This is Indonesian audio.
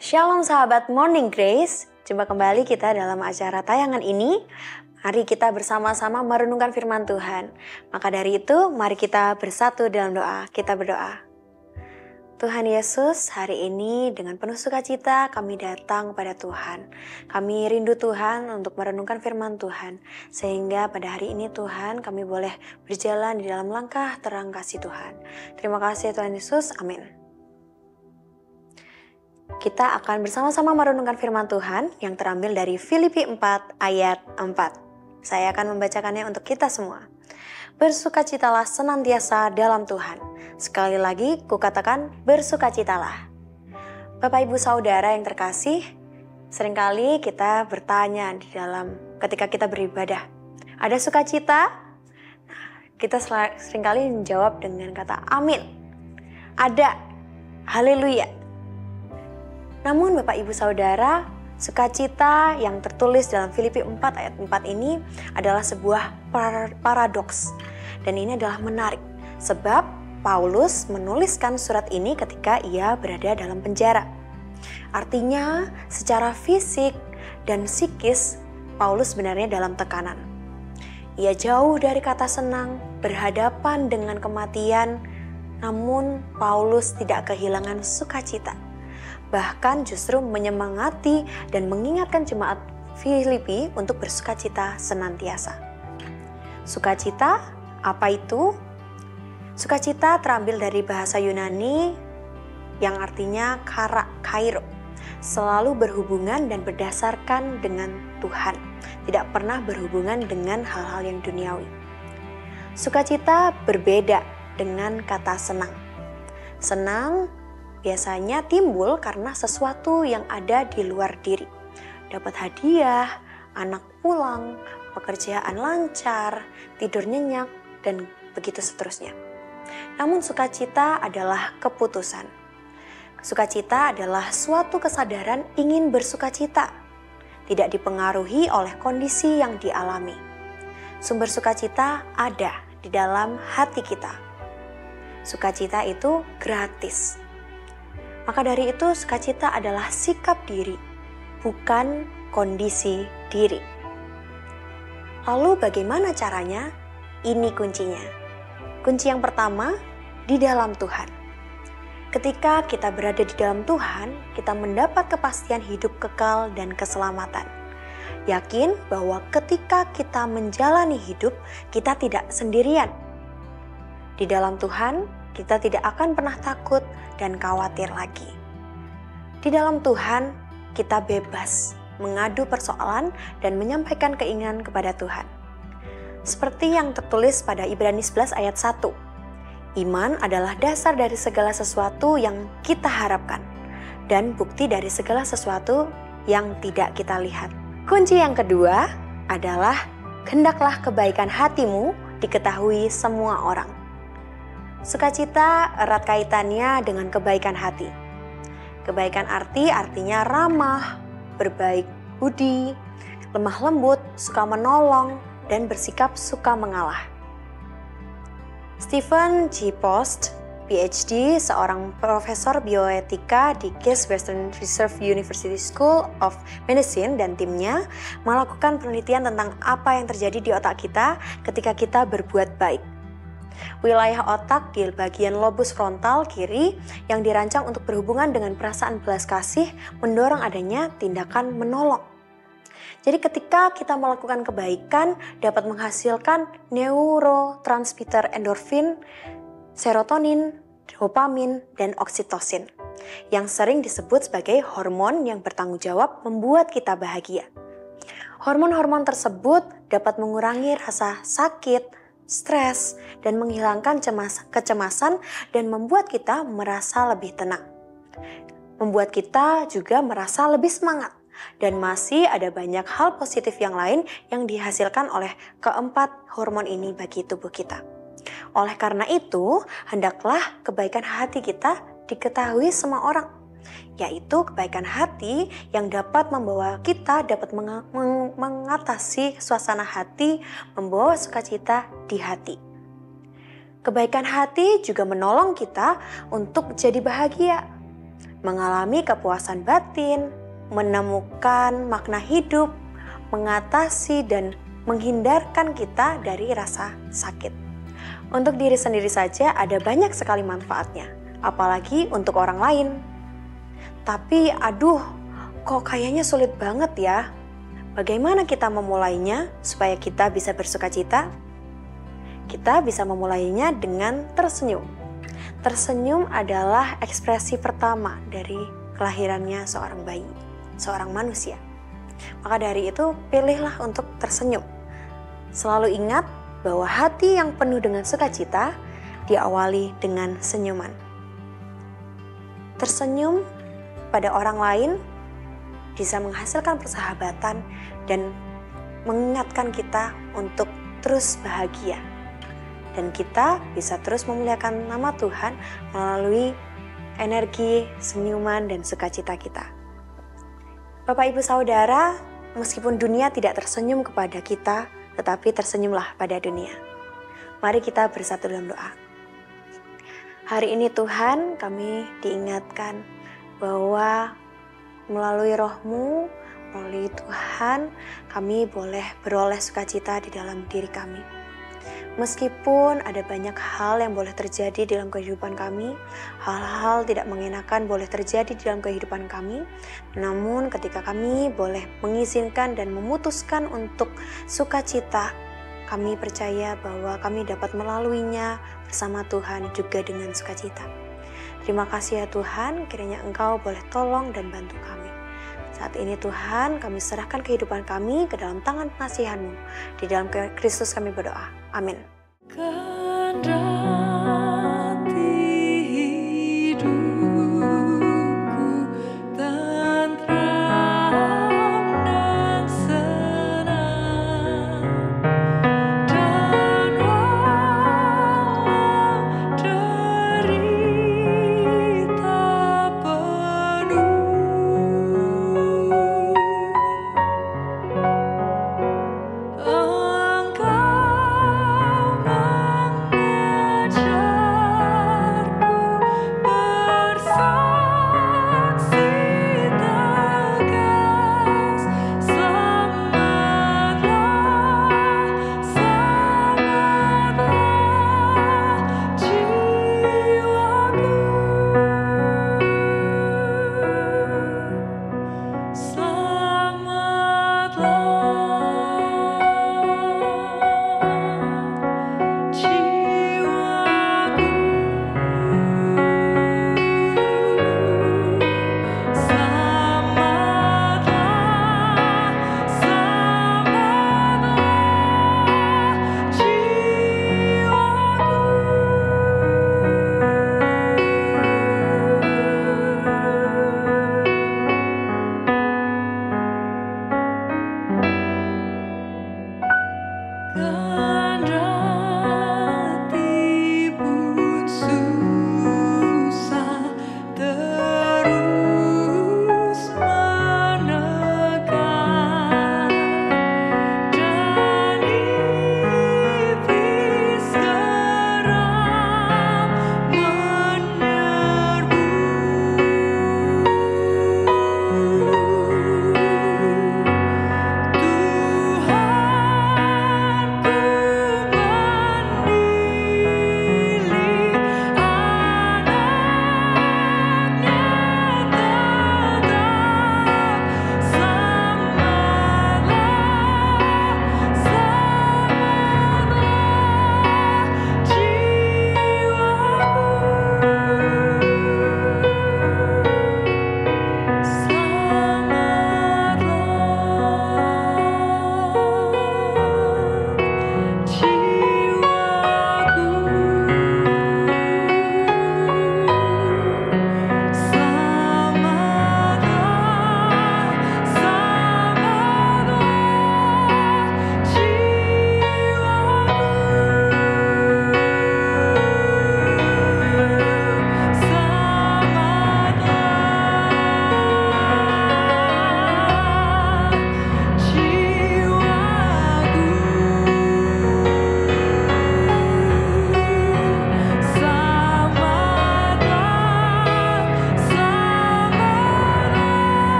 Shalom sahabat Morning Grace, jumpa kembali kita dalam acara tayangan ini. Mari kita bersama-sama merenungkan firman Tuhan. Maka dari itu, mari kita bersatu dalam doa. Kita berdoa. Tuhan Yesus, hari ini dengan penuh sukacita kami datang pada Tuhan. Kami rindu Tuhan untuk merenungkan firman Tuhan. Sehingga pada hari ini Tuhan kami boleh berjalan di dalam langkah terang kasih Tuhan. Terima kasih Tuhan Yesus, amin. Kita akan bersama-sama merenungkan firman Tuhan yang terambil dari Filipi 4 ayat 4. Saya akan membacakannya untuk kita semua. Bersukacitalah senantiasa dalam Tuhan. Sekali lagi kukatakan bersukacitalah. Bapak Ibu Saudara yang terkasih, seringkali kita bertanya di dalam ketika kita beribadah, ada sukacita? Kita seringkali menjawab dengan kata amin. Ada, haleluya. Namun Bapak Ibu Saudara, sukacita yang tertulis dalam Filipi 4 ayat 4 ini adalah sebuah paradoks. Dan ini adalah menarik, sebab Paulus menuliskan surat ini ketika ia berada dalam penjara. Artinya, secara fisik dan psikis, Paulus sebenarnya dalam tekanan. Ia jauh dari kata senang, berhadapan dengan kematian, namun Paulus tidak kehilangan sukacita. Bahkan justru menyemangati dan mengingatkan jemaat Filipi untuk bersukacita senantiasa. Sukacita, apa itu? Sukacita terambil dari bahasa Yunani yang artinya kairo, selalu berhubungan dan berdasarkan dengan Tuhan, tidak pernah berhubungan dengan hal-hal yang duniawi. Sukacita berbeda dengan kata senang. Senang biasanya timbul karena sesuatu yang ada di luar diri. Dapat hadiah, anak pulang, pekerjaan lancar, tidur nyenyak, dan begitu seterusnya. Namun sukacita adalah keputusan. Sukacita adalah suatu kesadaran ingin bersukacita, tidak dipengaruhi oleh kondisi yang dialami. Sumber sukacita ada di dalam hati kita. Sukacita itu gratis. Maka dari itu sukacita adalah sikap diri, bukan kondisi diri. Lalu bagaimana caranya? Ini kuncinya. Kunci yang pertama, di dalam Tuhan. Ketika kita berada di dalam Tuhan, kita mendapat kepastian hidup kekal dan keselamatan. Yakin bahwa ketika kita menjalani hidup, kita tidak sendirian. Di dalam Tuhan, kita tidak akan pernah takut dan khawatir lagi. Di dalam Tuhan, kita bebas mengadu persoalan dan menyampaikan keinginan kepada Tuhan. Seperti yang tertulis pada Ibrani 11 ayat 1. Iman adalah dasar dari segala sesuatu yang kita harapkan dan bukti dari segala sesuatu yang tidak kita lihat. Kunci yang kedua adalah hendaklah kebaikan hatimu diketahui semua orang. Sukacita erat kaitannya dengan kebaikan hati. Kebaikan artinya ramah, berbaik budi, lemah lembut, suka menolong, dan bersikap suka mengalah. Stephen G. Post, PhD, seorang profesor bioetika di Case Western Reserve University School of Medicine dan timnya melakukan penelitian tentang apa yang terjadi di otak kita ketika kita berbuat baik. Wilayah otak di bagian lobus frontal kiri yang dirancang untuk berhubungan dengan perasaan belas kasih mendorong adanya tindakan menolong. Jadi ketika kita melakukan kebaikan dapat menghasilkan neurotransmitter endorfin, serotonin, dopamin, dan oksitosin yang sering disebut sebagai hormon yang bertanggung jawab membuat kita bahagia. Hormon-hormon tersebut dapat mengurangi rasa sakit, stres, dan menghilangkan kecemasan dan membuat kita merasa lebih tenang. Membuat kita juga merasa lebih semangat. Dan masih ada banyak hal positif yang lain yang dihasilkan oleh keempat hormon ini bagi tubuh kita. Oleh karena itu, hendaklah kebaikan hati kita diketahui semua orang, yaitu kebaikan hati yang dapat membawa kita dapat mengatasi suasana hati, membawa sukacita di hati. Kebaikan hati juga menolong kita untuk jadi bahagia. mengalami kepuasan batin, menemukan makna hidup, mengatasi dan menghindarkan kita dari rasa sakit. Untuk diri sendiri saja ada banyak sekali manfaatnya, apalagi untuk orang lain. Tapi kok kayaknya sulit banget ya. Bagaimana kita memulainya supaya kita bisa bersukacita? Kita bisa memulainya dengan tersenyum. Tersenyum adalah ekspresi pertama dari kelahirannya seorang bayi, seorang manusia. Maka dari itu, pilihlah untuk tersenyum. Selalu ingat bahwa hati yang penuh dengan sukacita diawali dengan senyuman. Tersenyum pada orang lain bisa menghasilkan persahabatan dan mengingatkan kita untuk terus bahagia. Dan kita bisa terus memuliakan nama Tuhan melalui energi, senyuman, dan sukacita kita. Bapak Ibu Saudara, meskipun dunia tidak tersenyum kepada kita, tetapi tersenyumlah pada dunia. Mari kita bersatu dalam doa. Hari ini Tuhan, kami diingatkan bahwa melalui Roh-Mu, melalui Tuhan, kami boleh beroleh sukacita di dalam diri kami. Meskipun ada banyak hal yang boleh terjadi dalam kehidupan kami, hal-hal tidak mengenakan boleh terjadi di dalam kehidupan kami, namun ketika kami boleh mengizinkan dan memutuskan untuk sukacita, kami percaya bahwa kami dapat melaluinya bersama Tuhan juga dengan sukacita. Terima kasih ya Tuhan, kiranya Engkau boleh tolong dan bantu kami. Saat ini Tuhan, kami serahkan kehidupan kami ke dalam tangan pengasihan-Mu. Di dalam Kristus kami berdoa. Amin.